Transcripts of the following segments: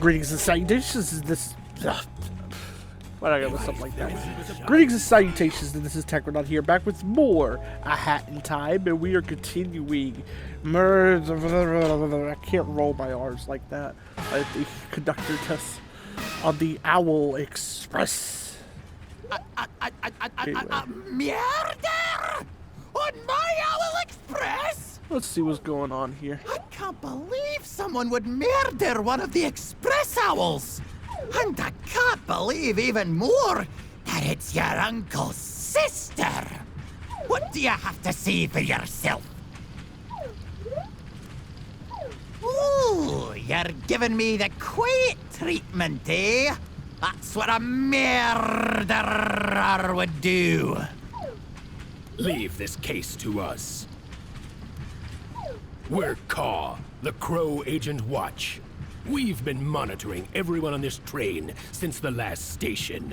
Greetings and salutations. This. Why did I go with something like that? Greetings and salutations. This is Techrodot here, back with more A Hat in Time, and we are continuing. I can't roll my R's like that. The conductor test on the Owl Express. Murder on my Owl Express? Let's see what's going on here. I can't believe someone would murder one of the Express Owls. And I can't believe even more that it's your uncle's sister. What do you have to say for yourself? Ooh, you're giving me the quiet treatment, eh? That's what a murderer would do. Leave this case to us. We're Caw, the Crow Agent Watch. We've been monitoring everyone on this train since the last station.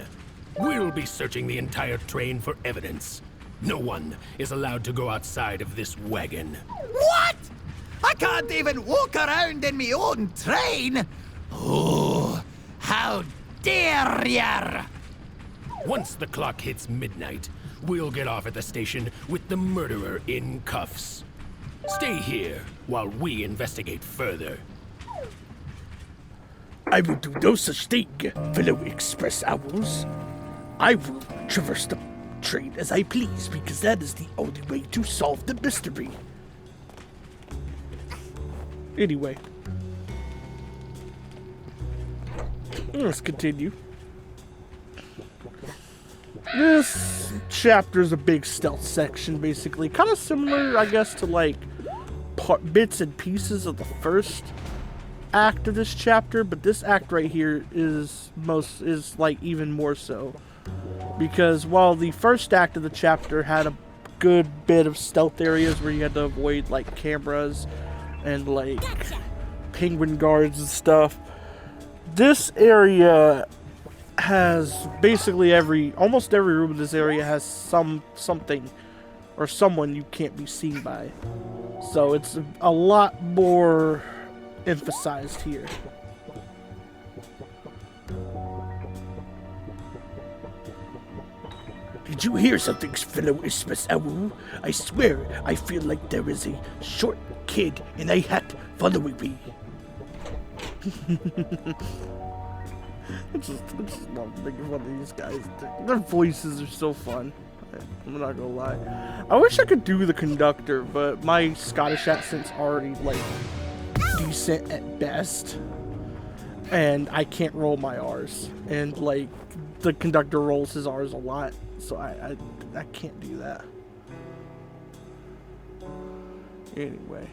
We'll be searching the entire train for evidence. No one is allowed to go outside of this wagon. What? I can't even walk around in my own train? Oh, how dare ya! Once the clock hits midnight, we'll get off at the station with the murderer in cuffs. Stay here while we investigate further. I will do no such thing, fellow Express Owls. I will traverse the train as I please, because that is the only way to solve the mystery. Anyway. Let's continue. This chapter is a big stealth section, basically. Kind of similar, I guess, to like bits and pieces of the first act of this chapter, but this act right here is like even more so, because while the first act of the chapter had a good bit of stealth areas where you had to avoid like cameras and like penguin guards and stuff, this area has basically almost every room in this area has something or someone you can't be seen by, so it's a lot more emphasized here. Did you hear something, fellow Express Owl? I swear I feel like there is a short kid in a hat following me. I'm just not making fun of these guys. Their voices are so fun. I'm not gonna lie. I wish I could do the conductor, but my Scottish accent's already like decent at best, and I can't roll my R's, and like the conductor rolls his R's a lot, so I can't do that. Anyway,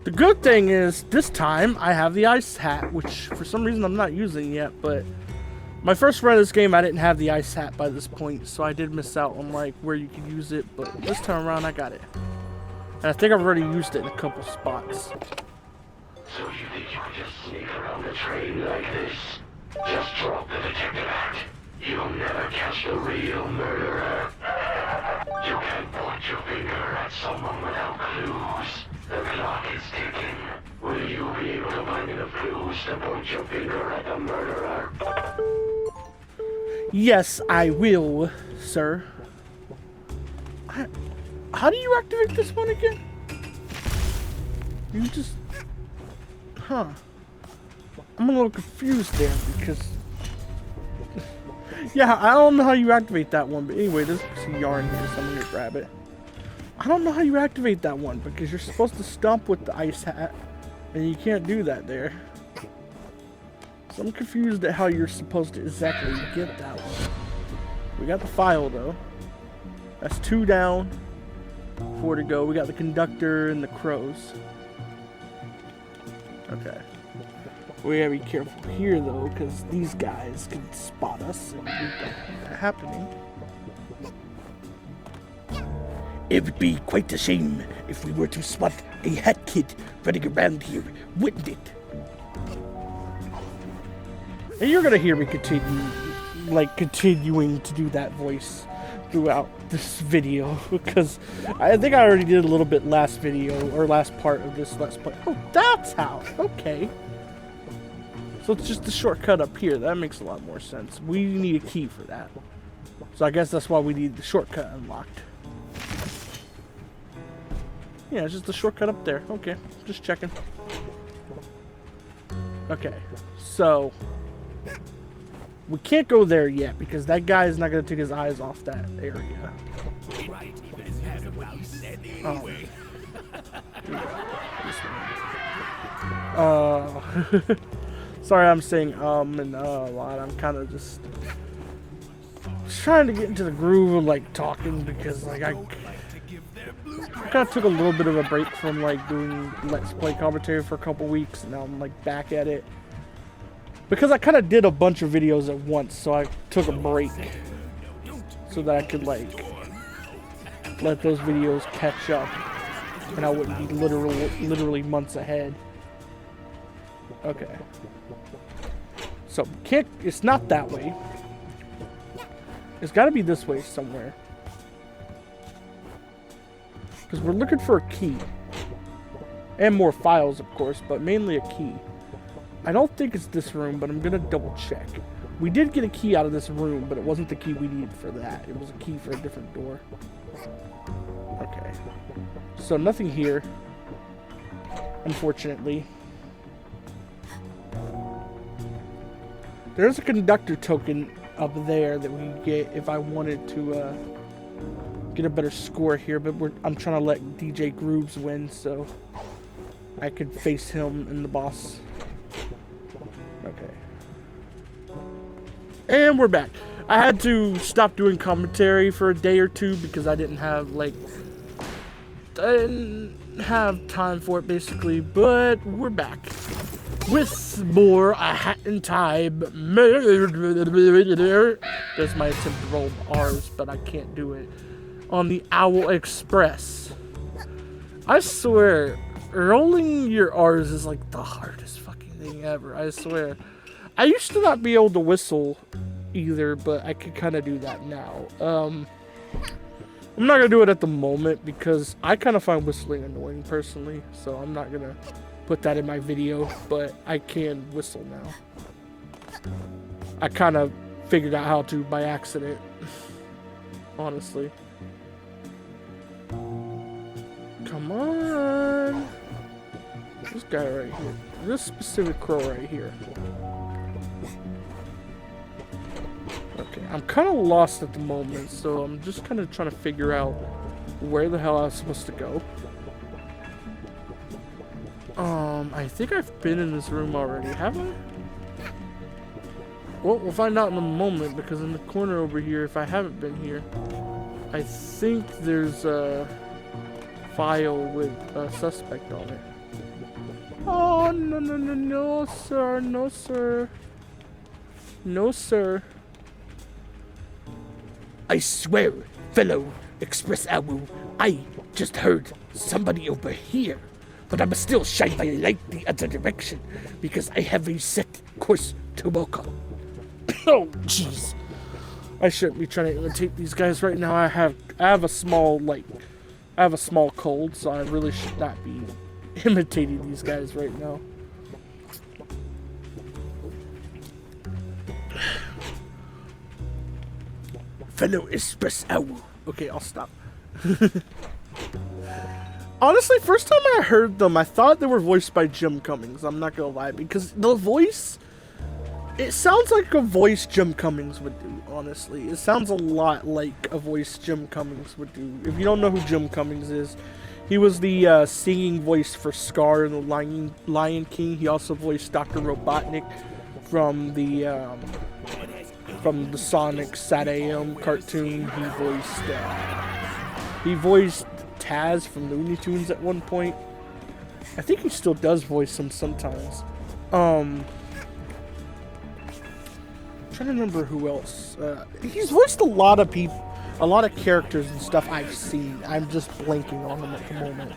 the good thing is this time I have the ice hat, which for some reason I'm not using yet, but my first run of this game I didn't have the ice hat by this point, so I did miss out on like where you could use it, but this time around I got it. And I think I've already used it in a couple spots. So you think you can just sneak around the train like this? Just drop the detective act. You'll never catch the real murderer. You can't point your finger at someone without clues. The clock is ticking. Will you be able to find enough clues to point your finger at the murderer? Yes, I will, sir. How do you activate this one again? You just... Huh. I'm a little confused there because... Yeah, I don't know how you activate that one, but anyway, there's some yarn here, so I'm gonna grab it. I don't know how you activate that one because you're supposed to stomp with the ice hat, and you can't do that there. So I'm confused at how you're supposed to exactly get that one. We got the file though. That's 2 down. 4 to go. We got the conductor and the crows. Okay. We gotta be careful here though, because these guys can spot us and we don't want that happening. It would be quite a shame if we were to spot a hat kid running around here, wouldn't it? And you're gonna hear me continuing to do that voice throughout this video because I think I already did a little bit last video or last part of this Let's Play. Oh, that's how. Okay. So it's just the shortcut up here. That makes a lot more sense. We need a key for that. So I guess that's why we need the shortcut unlocked. Yeah, it's just the shortcut up there. Okay, just checking. Okay, so we can't go there yet because that guy is not going to take his eyes off that area. Sorry, I'm saying and a lot. I'm kind of just trying to get into the groove of like talking because like I kind of took a little bit of a break from like doing Let's Play commentary for a couple weeks, and now I'm like back at it because I kind of did a bunch of videos at once, so I took a break so that I could like let those videos catch up and I wouldn't be literally months ahead. Okay. So, it's not that way. It's got to be this way somewhere. Because we're looking for a key. And more files, of course, but mainly a key. I don't think it's this room, but I'm going to double check. We did get a key out of this room, but it wasn't the key we needed for that. It was a key for a different door. Okay. So, nothing here. Unfortunately. There's a conductor token up there that we can get if I wanted to get a better score here, but I'm trying to let DJ Grooves win so I could face him in the boss. Okay. And we're back. I had to stop doing commentary for a day or two because I didn't have time for it basically, but we're back. With more a hat in time. That's my attempt to roll R's, but I can't do it. On the Owl Express. I swear, rolling your R's is like the hardest fucking thing ever. I swear. I used to not be able to whistle either, but I can kind of do that now. I'm not going to do it at the moment because I kind of find whistling annoying personally, so I'm not going to put that in my video, but I can whistle now. I kind of figured out how to by accident, honestly. Come on. This guy right here. This specific crow right here. Okay, I'm kind of lost at the moment, so I'm just kind of trying to figure out where the hell I was supposed to go. I think I've been in this room already, have I? Well, we'll find out in a moment, because in the corner over here, if I haven't been here, I think there's a file with a suspect on it. Oh, no, no, no, no, sir, no, sir. No, sir. I swear, fellow Express Owl, I just heard somebody over here. But I must still shine my light the other direction, because I have a set course to Subcon. Oh, jeez. I shouldn't be trying to imitate these guys right now. I have a small cold, so I really should not be imitating these guys right now. Fellow Express Owl. Okay, I'll stop. Honestly, first time I heard them, I thought they were voiced by Jim Cummings. I'm not gonna lie, because the voice, it sounds like a voice Jim Cummings would do, honestly. It sounds a lot like a voice Jim Cummings would do. If you don't know who Jim Cummings is, he was the singing voice for Scar in the Lion King. He also voiced Dr. Robotnik from the Sonic SatAM cartoon. He voiced Taz from Looney Tunes at one point. I think he still does voice him sometimes. I'm trying to remember who else. He's voiced a lot of people, a lot of characters and stuff I've seen. I'm just blanking on them at the moment.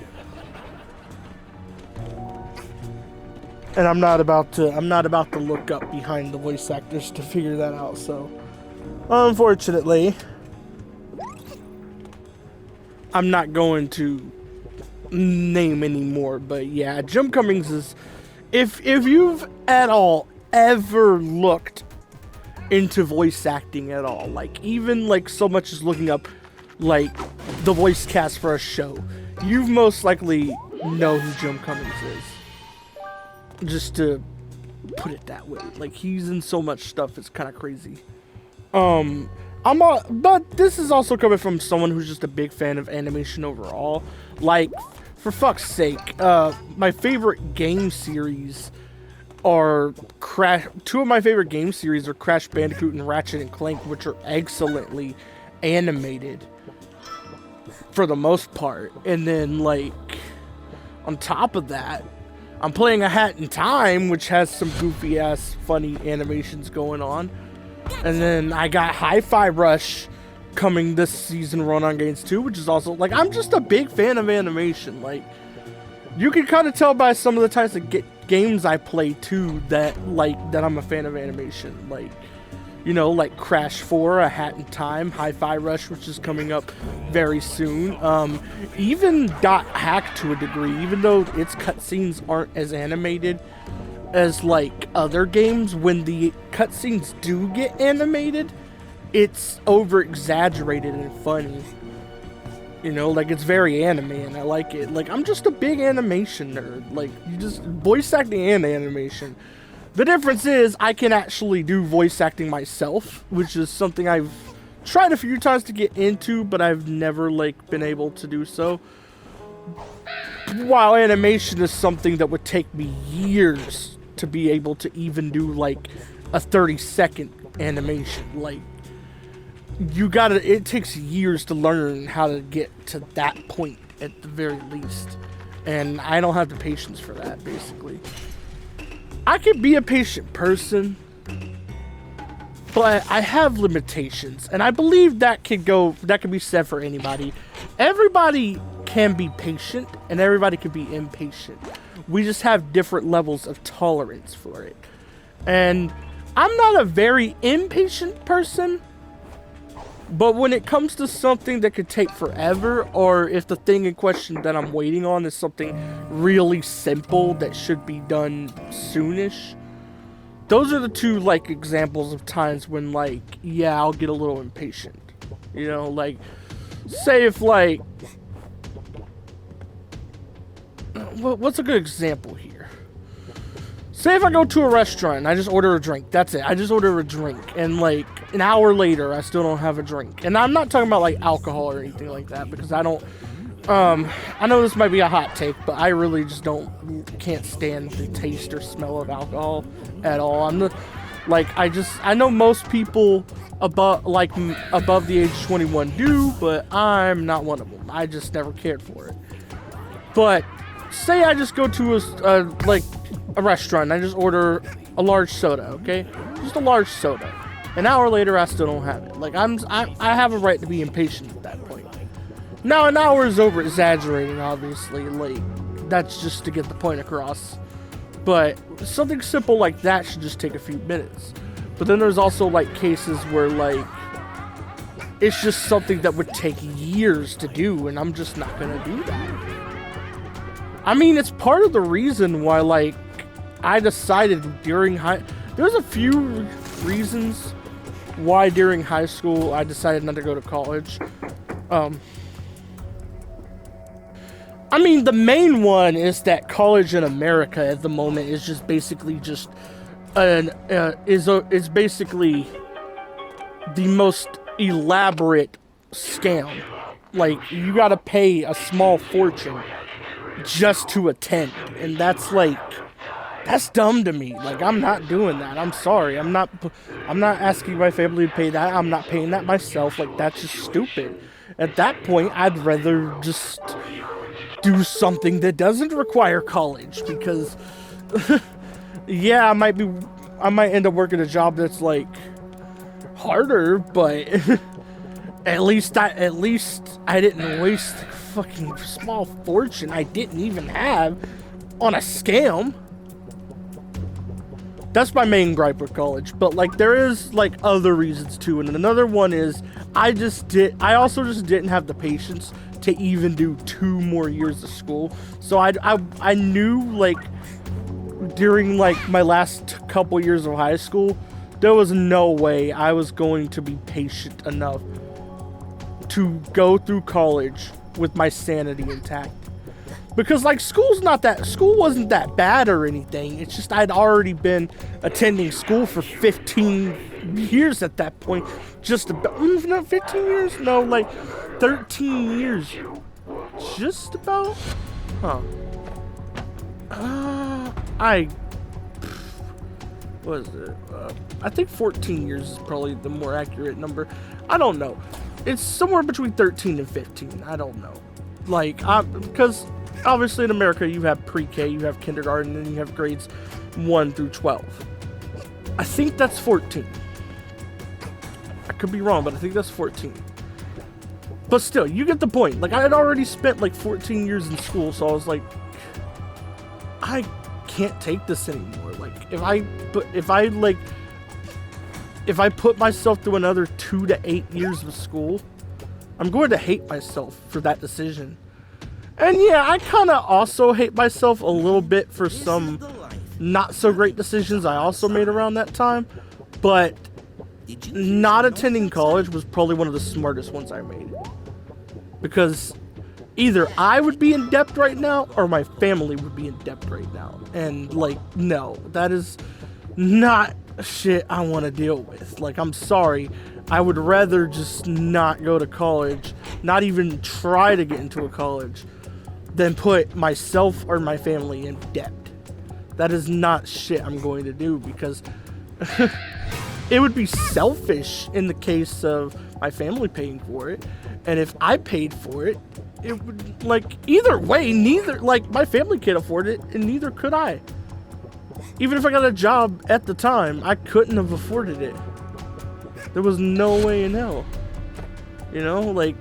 And I'm not about to look up behind the voice actors to figure that out, so unfortunately. I'm not going to name anymore, but yeah, Jim Cummings is, if you've at all ever looked into voice acting at all, like even like so much as looking up like the voice cast for a show, you most likely know who Jim Cummings is. Just to put it that way, like he's in so much stuff, it's kind of crazy. But this is also coming from someone who's just a big fan of animation overall. Like, for fuck's sake, my favorite game series are two of my favorite game series are Crash Bandicoot and Ratchet and Clank, which are excellently animated for the most part. And then, like, on top of that, I'm playing A Hat in Time, which has some goofy ass funny animations going on. And then I got Hi-Fi Rush coming this season, Run-On Games 2, which is also, like, I'm just a big fan of animation. Like, you can kind of tell by some of the types of games I play, too, that I'm a fan of animation. Like, you know, like Crash 4, A Hat in Time, Hi-Fi Rush, which is coming up very soon. Even Dot Hack to a degree, even though its cutscenes aren't as animated as like other games, when the cutscenes do get animated, it's over exaggerated and funny. You know, like it's very anime and I like it. Like I'm just a big animation nerd. Like you just voice acting and animation. The difference is I can actually do voice acting myself, which is something I've tried a few times to get into, but I've never like been able to do so. While animation is something that would take me years to be able to even do like a 30-second animation. Like it takes years to learn how to get to that point at the very least. And I don't have the patience for that, basically. I could be a patient person, but I have limitations, and I believe that could be said for anybody. Everybody can be patient, and everybody can be impatient. We just have different levels of tolerance for it. And I'm not a very impatient person, but when it comes to something that could take forever, or if the thing in question that I'm waiting on is something really simple that should be done soonish, those are the two, like, examples of times when, like, yeah, I'll get a little impatient. You know, like, say if, like, what's a good example here? Say if I go to a restaurant and I just order a drink. That's it. I just order a drink. And like an hour later, I still don't have a drink. And I'm not talking about like alcohol or anything like that, because I don't, I know this might be a hot take, but I really just can't stand the taste or smell of alcohol at all. I know most people above the age of 21 do, but I'm not one of them. I just never cared for it. But say I just go to a restaurant and I just order a large soda, okay? Just a large soda. An hour later, I still don't have it. Like, I have a right to be impatient at that point. Now, an hour is over exaggerating, obviously. Like, that's just to get the point across. But something simple like that should just take a few minutes. But then there's also, like, cases where, like, it's just something that would take years to do, and I'm just not gonna do that. I mean, it's part of the reason why, like, I decided there's a few reasons why during high school I decided not to go to college. I mean, the main one is that college in America at the moment is just basically just is basically the most elaborate scam. Like, you gotta pay a small fortune just to attend, and that's dumb to me. Like, I'm not doing that. I'm sorry. I'm not asking my family to pay that. I'm not paying that myself. Like, that's just stupid. At that point, I'd rather just do something that doesn't require college, because yeah, I might end up working a job that's like harder, but at least I didn't waste a fucking small fortune I didn't even have on a scam. That's my main gripe with college. But like, there is like other reasons too, and another one is I also just didn't have the patience to even do 2 more years of school. So I knew, like, during, like, my last couple years of high school, there was no way I was going to be patient enough to go through college with my sanity intact. Because, like, school wasn't that bad or anything. It's just I'd already been attending school for 15 years at that point. Just about, not 15 years? No, like 13 years. Just about? Huh. What is it? I think 14 years is probably the more accurate number. I don't know. It's somewhere between 13 and 15. I don't know. Like, because obviously in America you have pre-K, you have kindergarten, and you have grades 1 through 12. I think that's 14. I could be wrong, but I think that's 14. But still, you get the point. Like, I had already spent like 14 years in school, so I was like, I can't take this anymore. Like, if I put myself through another 2 to 8 years of school, I'm going to hate myself for that decision. And yeah, I kind of also hate myself a little bit for some not so great decisions I also made around that time. But not attending college was probably one of the smartest ones I made. Because either I would be in debt right now, or my family would be in debt right now. And, like, no, that is not shit I want to deal with. Like, I'm sorry. I would rather just not go to college, not even try to get into a college, than put myself or my family in debt. That is not shit I'm going to do, because it would be selfish in the case of my family paying for it. And if I paid for it, it would, like, either way, neither, like, my family can't afford it, and neither could I. Even if I got a job at the time, I couldn't have afforded it. There was no way in hell. You know, like,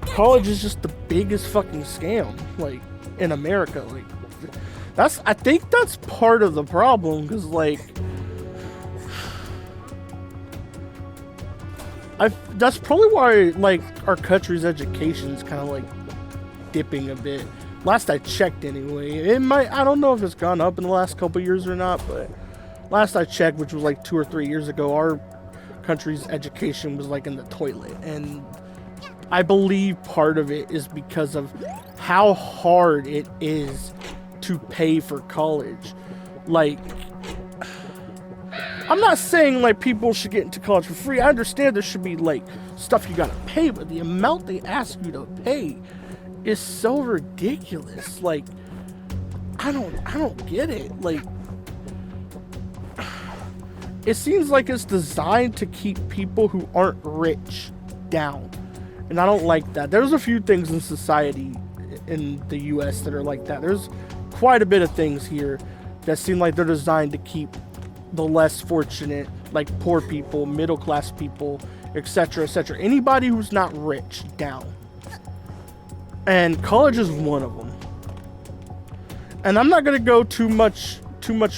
college is just the biggest fucking scam, like, in America. Like, I think that's part of the problem, because, like, that's probably why, like, our country's education is kind of, like, dipping a bit. Last I checked, anyway. It might, I don't know if it's gone up in the last couple years or not, but last I checked, which was like 2 or 3 years ago, our country's education was, like, in the toilet. And I believe part of it is because of how hard it is to pay for college. Like, I'm not saying, like, people should get into college for free. I understand there should be, like, stuff you gotta pay, but the amount they ask you to pay is so ridiculous. Like, I don't get it. Like, it seems like it's designed to keep people who aren't rich down. And I don't like that. There's a few things in society in the US that are like that. There's quite a bit of things here that seem like they're designed to keep the less fortunate, like poor people, middle class people, etc., etc., anybody who's not rich, down. And college is one of them. And I'm not going to go too much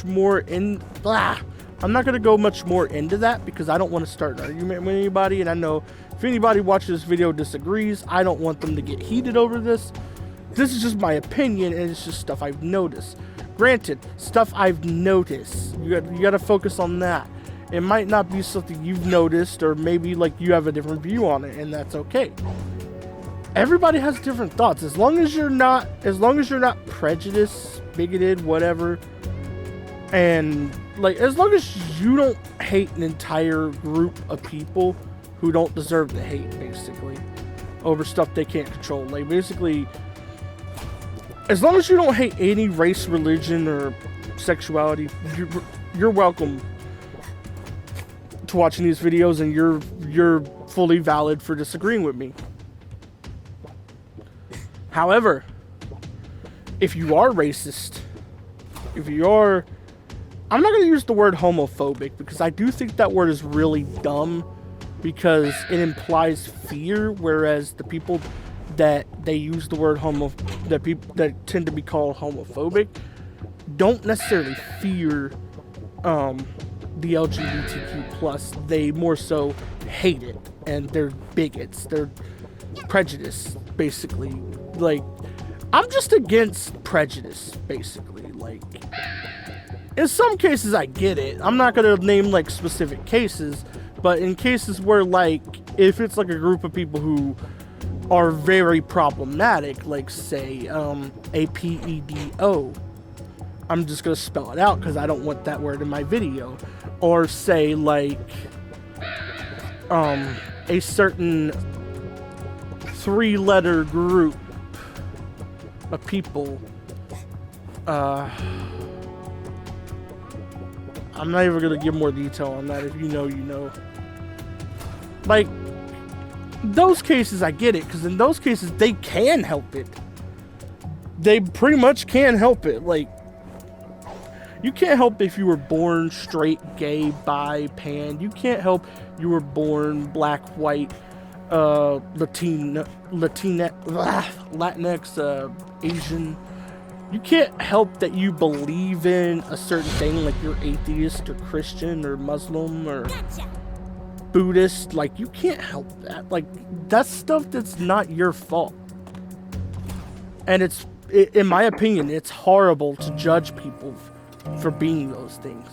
more in, I'm not going to go much more into that, because I don't want to start an argument with anybody. And I know if anybody watching this video disagrees, I don't want them to get heated over this. This is just my opinion, and it's just stuff I've noticed. Granted, stuff I've noticed. You got to focus on that. It might not be something you've noticed, or maybe, like, you have a different view on it, and that's okay. Everybody has different thoughts. As long as you're not prejudiced, bigoted, whatever, and, like, as long as you don't hate an entire group of people who don't deserve the hate, basically, over stuff they can't control. Like, basically, as long as you don't hate any race, religion, or sexuality, you're welcome to watching these videos, and you're fully valid for disagreeing with me. However, if you are racist, I'm not going to use the word homophobic, because I do think that word is really dumb, because it implies fear, whereas the people that they use the word that tend to be called homophobic don't necessarily fear the LGBTQ+. They more so hate it, and they're bigots. prejudice, basically. Like, I'm just against prejudice, basically. Like, in some cases I get it. I'm not gonna name like specific cases, but in cases where, like, if it's like a group of people who are very problematic, like say APEDO, I'm just gonna spell it out because I don't want that word in my video, or say like a certain 3-letter group of people. I'm not even gonna give more detail on that. If you know, you know. Like, those cases I get it, because in those cases they can help it. They pretty much can help it. Like, you can't help if you were born straight, gay, bi, pan. You can't help you were born black, white, Latinx, Asian. You can't help that you believe in a certain thing, like you're atheist or Christian or Muslim or Buddhist. Like, you can't help that. Like, that's stuff that's not your fault. And in my opinion, it's horrible to judge people for being those things.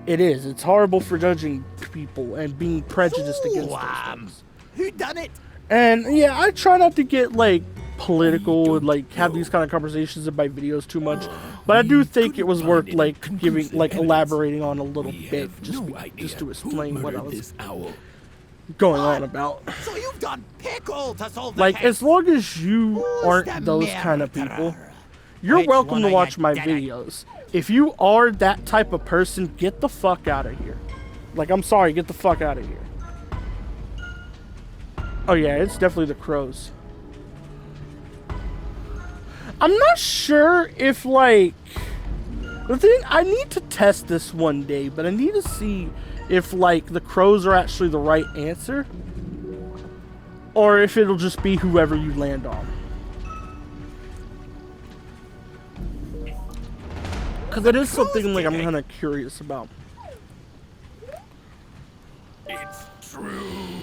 It is. It's horrible for judging people and being prejudiced against those things. Who done it? And yeah, I try not to get like political and like have these kind of conversations in my videos too much, but I do think it was worth like giving, like, elaborating on a little bit, just to explain what I was going on about. So you've done pickle to solve the Like, case. as long as you Who's aren't the those kind of murderer? people, you're Which welcome one to of watch you my did it? videos. If you are that type of person, get the fuck out of here. Like, I'm sorry, get the fuck out of here. Oh yeah, it's definitely the crows. I'm not sure if, like, the thing, I need to test this one day, but I need to see if, like, the crows are actually the right answer, or if it'll just be whoever you land on. Because it is something, like, I'm kind of curious about. It's true.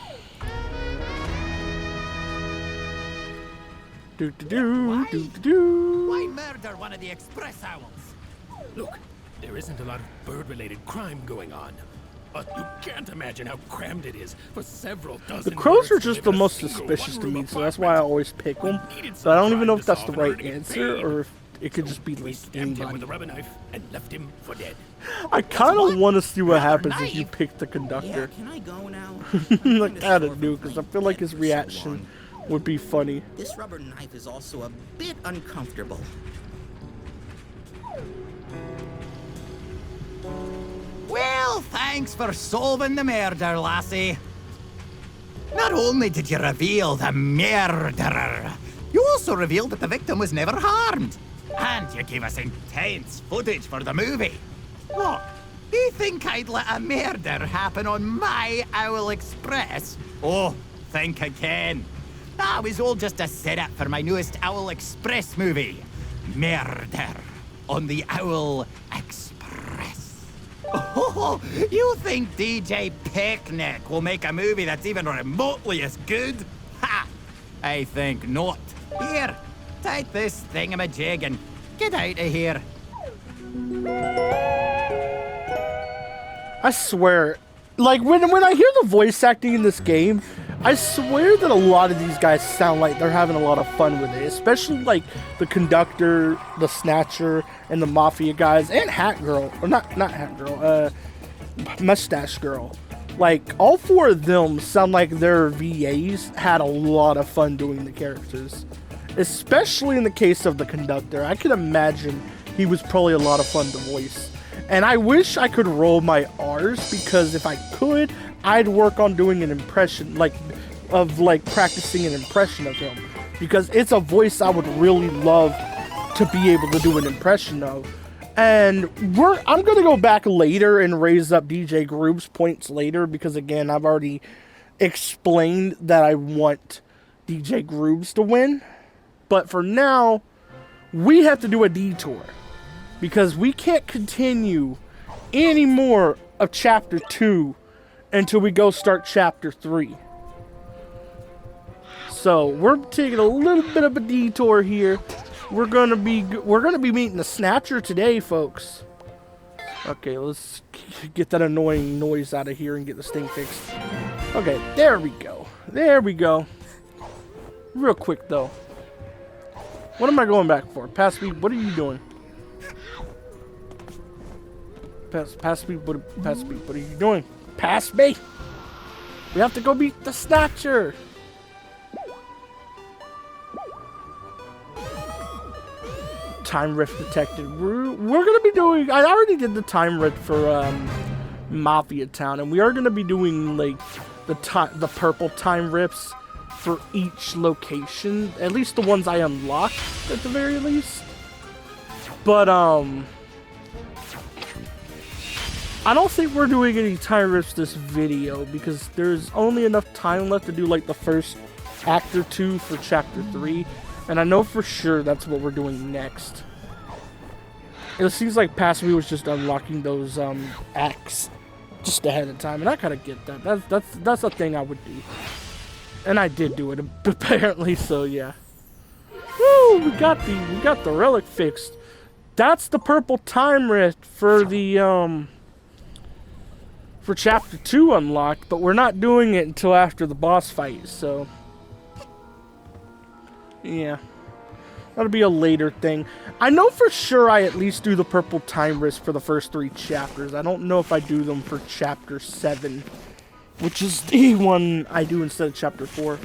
Do do do do do do. Why murder one of the express owls? Look, there isn't a lot of bird-related crime going on. But you can't imagine how crammed it is for several dozen. The crows are birds to just live the in a most single suspicious to one-room me, so that's why I apartment. always pick them. We needed But I don't some even know crime if to that's the solve in right order to get answer, paid. or if it could just be We like stabbed him anybody. with a rubber knife and left him for dead. I kind of want to see what Rubber happens if you knife? pick the conductor. Can I go now? Like, kind of do, because I feel like his reaction would be funny. This rubber knife is also a bit uncomfortable. Well, thanks for solving the murder, lassie. Not only did you reveal the murderer, you also revealed that the victim was never harmed. And you gave us intense footage for the movie. What? You think I'd let a murder happen on my Owl Express? Oh, think again. That was all just a setup for my newest Owl Express movie. Murder on the Owl Express. Oh, you think DJ Picnic will make a movie that's even remotely as good? Ha! I think not. Here, take this thingamajig and get out of here. I swear, like, when I hear the voice acting in this game, I swear that a lot of these guys sound like they're having a lot of fun with it, especially like the conductor, the snatcher, and the mafia guys, and Hat Girl, or not Hat Girl, Mustache Girl. Like, all 4 of them sound like their VAs had a lot of fun doing the characters, especially in the case of the conductor. I can imagine he was probably a lot of fun to voice. And I wish I could roll my R's, because if I could, I'd work on doing an impression, practicing an impression of him. Because it's a voice I would really love to be able to do an impression of. And I'm going to go back later and raise up DJ Groob's points later, because again, I've already explained that I want DJ Groob's to win. But for now, we have to do a detour, because we can't continue any more of Chapter 2 until we go start Chapter 3. So we're taking a little bit of a detour here. We're gonna be meeting the Snatcher today, folks. Okay, let's get that annoying noise out of here and get this thing fixed. Okay, there we go. There we go. Real quick though. What am I going back for? Pass me. What are you doing? Pass me. What are you doing? Pass me. We have to go meet the Snatcher. Time rift detected. We're gonna be doing. I already did the time rift for Mafia Town, and we are gonna be doing like the purple time rifts for each location, at least the ones I unlocked at the very least. But I don't think we're doing any time rifts this video because there's only enough time left to do like the first act or two for chapter 3. And I know for sure that's what we're doing next. It seems like Past Me was just unlocking those acts just ahead of time, and I kind of get that. That's a thing I would do, and I did do it apparently. So yeah. Woo! We got the relic fixed. That's the purple time rift for the for chapter 2 unlocked, but we're not doing it until after the boss fight. So. Yeah, that'll be a later thing. I know for sure I at least do the purple time rift for the first 3 chapters. I don't know if I do them for chapter 7, which is the one I do instead of chapter 4.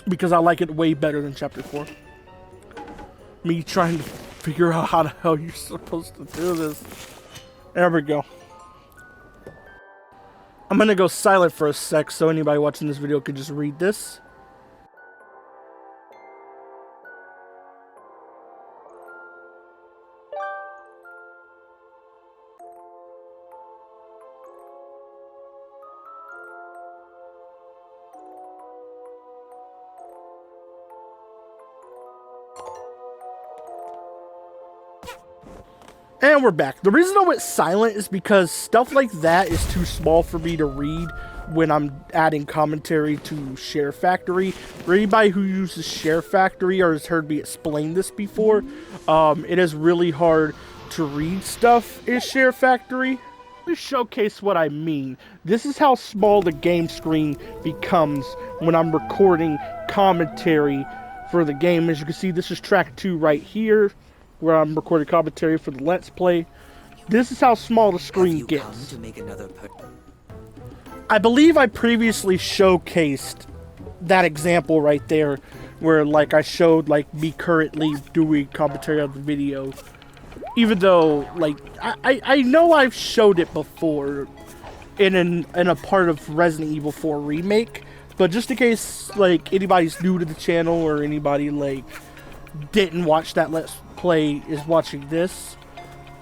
Because I like it way better than chapter 4. Me trying to figure out how the hell you're supposed to do this. There we go. I'm gonna go silent for a sec so anybody watching this video can just read this. And we're back. The reason I went silent is because stuff like that is too small for me to read when I'm adding commentary to Share Factory. For anybody who uses Share Factory or has heard me explain this before, it is really hard to read stuff in Share Factory. Let me showcase what I mean. This is how small the game screen becomes when I'm recording commentary for the game. As you can see, this is track 2 right here, where I'm recording commentary for the Let's Play. This is how small the screen gets. I believe I previously showcased that example right there, where like I showed like me currently doing commentary on the video. Even though like I know I've showed it before in a part of Resident Evil 4 Remake, but just in case like anybody's new to the channel or anybody like didn't watch that Let's Play is watching this,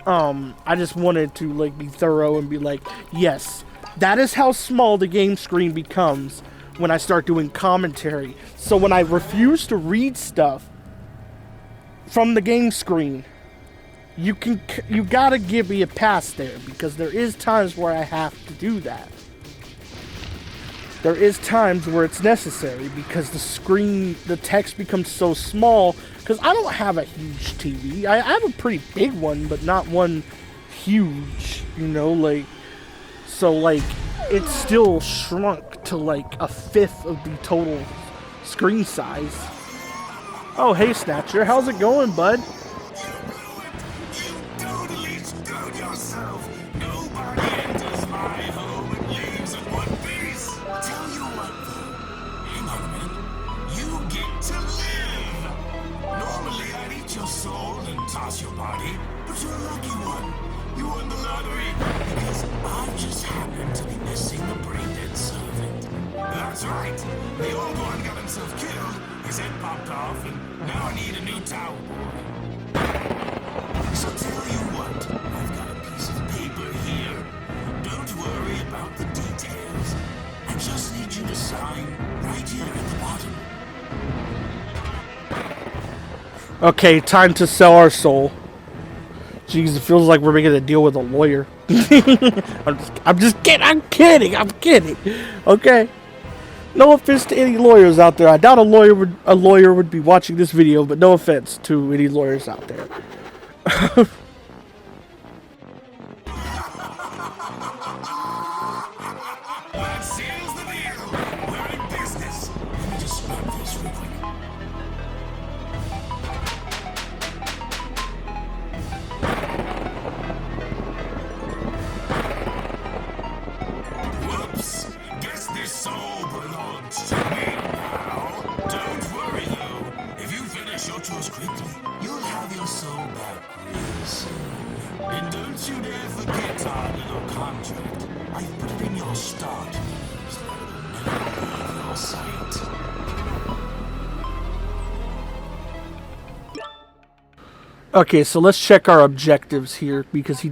I just wanted to like be thorough and be like, yes, that is how small the game screen becomes when I start doing commentary. So when I refuse to read stuff from the game screen, you gotta give me a pass there, because there is times where I have to do that. There is times where it's necessary because the text becomes so small, because I don't have a huge TV. I have a pretty big one, but not one huge, you know, like, so like, it's still shrunk to like 1/5 of the total screen size. Oh, hey Snatcher, how's it going, bud? Toss your body, but you're a lucky one. You won the lottery because I just happened to be missing the brain-dead servant. That's right. The old one got himself killed, his head popped off, and now I need a new towel boy. So tell you what, I've got a piece of paper here. Don't worry about the details. I just need you to sign right here at the bottom. Okay, time to sell our soul. Jeez, it feels like we're making a deal with a lawyer. I'm just kidding. I'm kidding. Okay. No offense to any lawyers out there. I doubt a lawyer would be watching this video, but no offense to any lawyers out there. That seals the deal. We're in business. Let me just run this real quick. Whoops! Guess this soul belongs to me now. Don't worry though. If you finish your chores quickly, you'll have your soul back real soon. And don't you dare forget our little contract. I've put it in your start. So it'll never leave your sight. Okay, so let's check our objectives here because he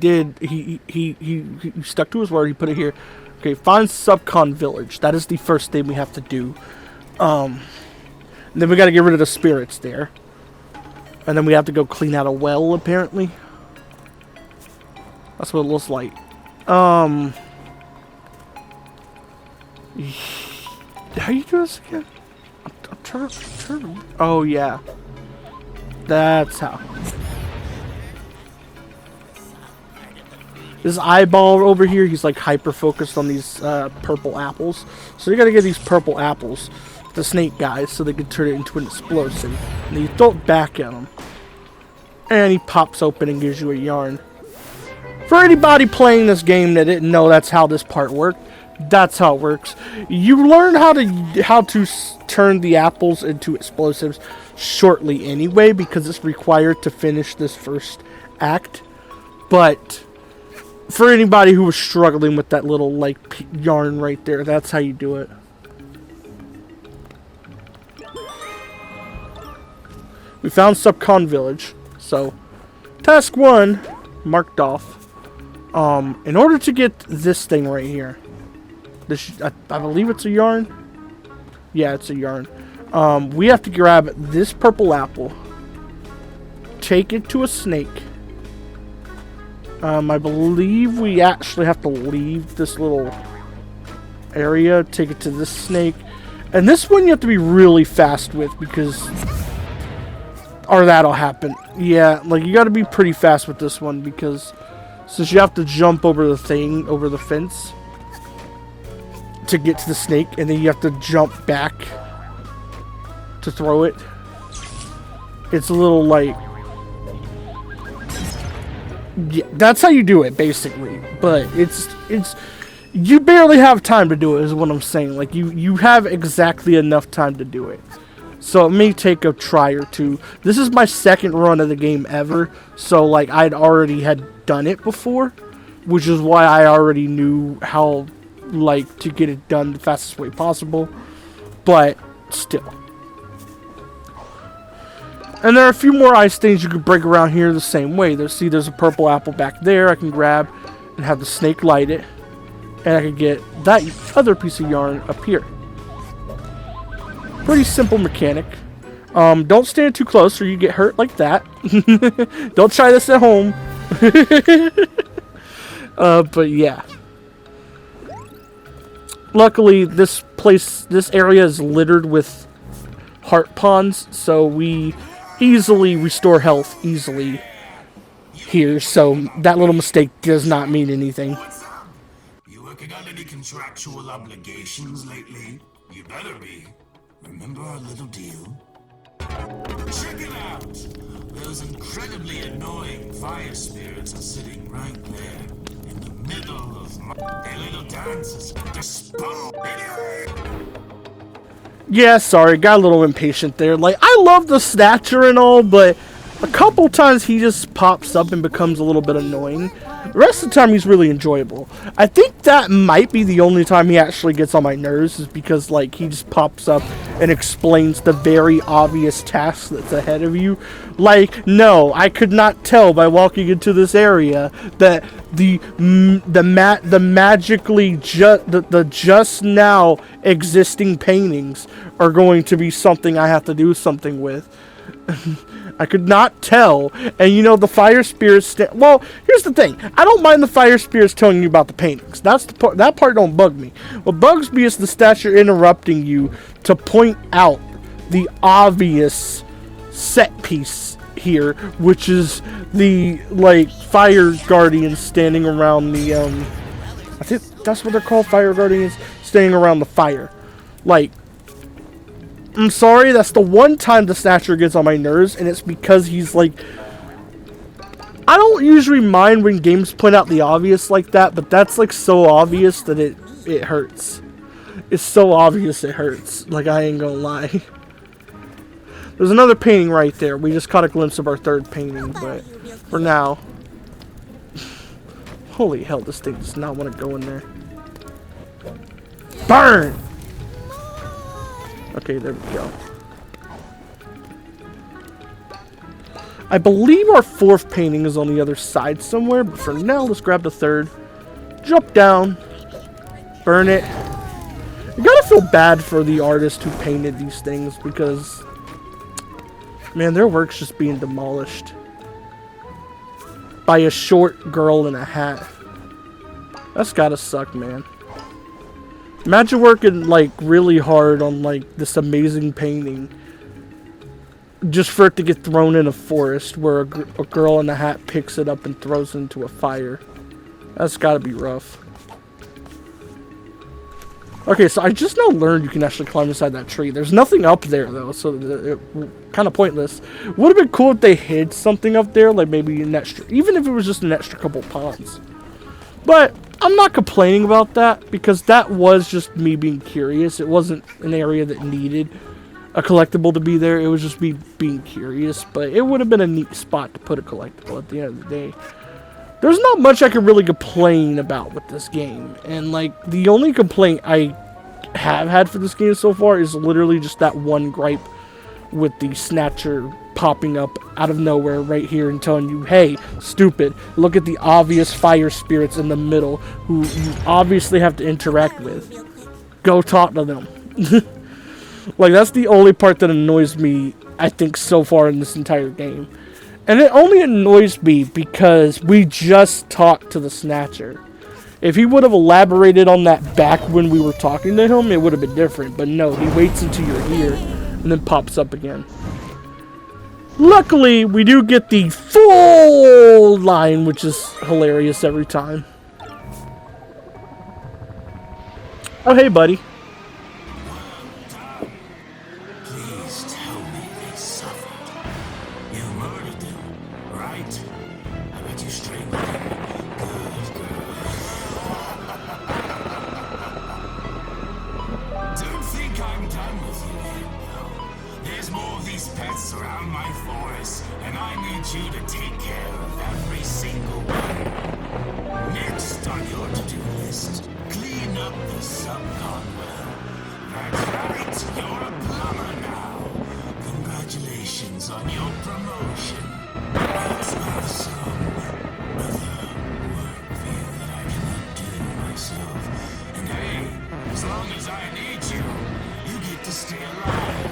stuck to his word. He put it here. Okay, find Subcon village. That is the first thing we have to do. And then we got to get rid of the spirits there. And then we have to go clean out a well, apparently. That's what it looks like. How you do this again? I'm trying. Oh yeah, that's how. This eyeball over here, he's like hyper focused on these purple apples. So you gotta get these purple apples, the snake guys, so they can turn it into an explosive. And then you throw it back at him. And he pops open and gives you a yarn. For anybody playing this game that didn't know that's how this part worked, that's how it works. You learn how to turn the apples into explosives shortly anyway, because it's required to finish this first act. But for anybody who was struggling with that little like yarn right there, that's how you do it. We found Subcon village, so task 1 marked off. In order to get this thing right here, this I believe it's a yarn. Yeah, it's a yarn. We have to grab this purple apple, take it to a snake. I believe we actually have to leave this little area, take it to this snake. And this one you have to be really fast with because... Or that'll happen. Yeah, like you gotta be pretty fast with this one because... Since you have to jump over the thing, over the fence... to get to the snake, and then you have to jump back to throw it. It's a little like... Yeah, that's how you do it, basically. But it's you barely have time to do it, is what I'm saying. Like, you have exactly enough time to do it. So it may take a try or two. This is my second run of the game ever, so like I'd already had done it before, which is why I already knew how like to get it done the fastest way possible. But still. And there are a few more ice things you can break around here the same way. There's a purple apple back there I can grab and have the snake light it. And I can get that other piece of yarn up here. Pretty simple mechanic. Don't stand too close or you get hurt like that. Don't try this at home. But yeah. Luckily, this area is littered with heart ponds, so we easily restore health easily here. So that little mistake does not mean anything. What's up? You working on any contractual obligations lately? You better be. Remember our little deal? Check it out! Those incredibly annoying fire spirits are sitting right there in the middle of their little dances. Dispose! Anyway! Yeah, sorry, got a little impatient there. Like, I love the Snatcher and all, but a couple times he just pops up and becomes a little bit annoying. The rest of the time he's really enjoyable. I think that might be the only time he actually gets on my nerves, is because like he just pops up and explains the very obvious task that's ahead of you. Like, no, I could not tell by walking into this area that the magically just now existing paintings are going to be something I have to do something with. I could not tell. And you know, the fire spirits... Well, here's the thing. I don't mind the fire spirits telling you about the paintings. That's the part. That part don't bug me. What bugs me is the statue interrupting you to point out the obvious set piece here, which is the, like, fire guardians standing around the, I think that's what they're called, fire guardians, standing around the fire. Like, I'm sorry, that's the one time the Snatcher gets on my nerves, and it's because he's like... I don't usually mind when games point out the obvious like that, but that's like so obvious that it hurts. It's so obvious it hurts. Like, I ain't gonna lie. There's another painting right there. We just caught a glimpse of our third painting, but for now... Holy hell, this thing does not want to go in there. Burn! Okay, there we go. I believe our fourth painting is on the other side somewhere, but for now, let's grab the third. Jump down. Burn it. You gotta feel bad for the artist who painted these things because, man, their work's just being demolished by a short girl in a hat. That's gotta suck, man. Imagine working, like, really hard on, like, this amazing painting just for it to get thrown in a forest where a girl in a hat picks it up and throws it into a fire. That's gotta be rough. Okay, so I just now learned you can actually climb inside that tree. There's nothing up there, though, so it kind of pointless. Would have been cool if they hid something up there, like maybe an extra, even if it was just an extra couple ponds. But I'm not complaining about that, because that was just me being curious. It wasn't an area that needed a collectible to be there. It was just me being curious, but it would have been a neat spot to put a collectible at the end of the day. There's not much I can really complain about with this game, and like the only complaint I have had for this game so far is literally just that one gripe with the Snatcher popping up out of nowhere right here and telling you, hey, stupid, look at the obvious fire spirits in the middle who you obviously have to interact with. Go talk to them. Like, that's the only part that annoys me, I think, so far in this entire game. And it only annoys me because we just talked to the Snatcher. If he would have elaborated on that back when we were talking to him, it would have been different. But no, he waits until you're here and then pops up again. Luckily, we do get the full line, which is hilarious every time. Oh, hey, buddy. Please tell me they suffered. You murdered them, right? I bet you strangled them. Good girl. Don't think I'm done with you yet, though. There's more of these pests around my forest, and I need you to take care of every single one. Next on your to-do list, clean up the Subcon well. That's right, you're a plumber now. Congratulations on your promotion. Let's have some other work there that I cannot do myself. And hey, as long as I need you, you get to stay alive.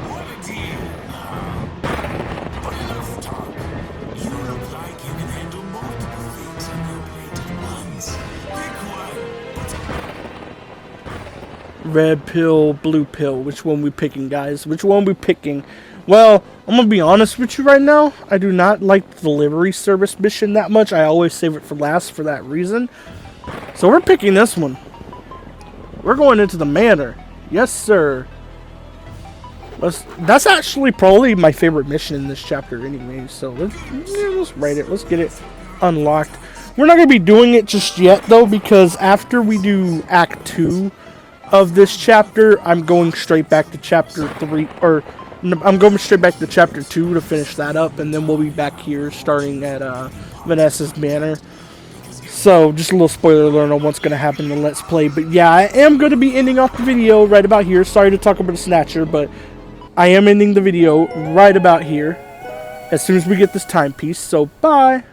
What a deal, huh? But enough talk. You look like you can handle multiple things on your plate at once. Pick one. Red pill, blue pill. Which one we picking, guys? Which one we picking? Well, I'm gonna be honest with you right now. I do not like the delivery service mission that much. I always save it for last for that reason. So we're picking this one. We're going into the manor. Yes, sir. That's actually probably my favorite mission in this chapter anyway. So let's write it. Let's get it unlocked. We're not going to be doing it just yet, though, because after we do Act 2 of this chapter, I'm going straight back to Chapter 3, or I'm going straight back to Chapter 2 to finish that up, and then we'll be back here starting at Vanessa's Manor. So, just a little spoiler alert on what's going to happen in the Let's Play. But yeah, I am going to be ending off the video right about here. Sorry to talk about the Snatcher, but I am ending the video right about here as soon as we get this timepiece. So, bye!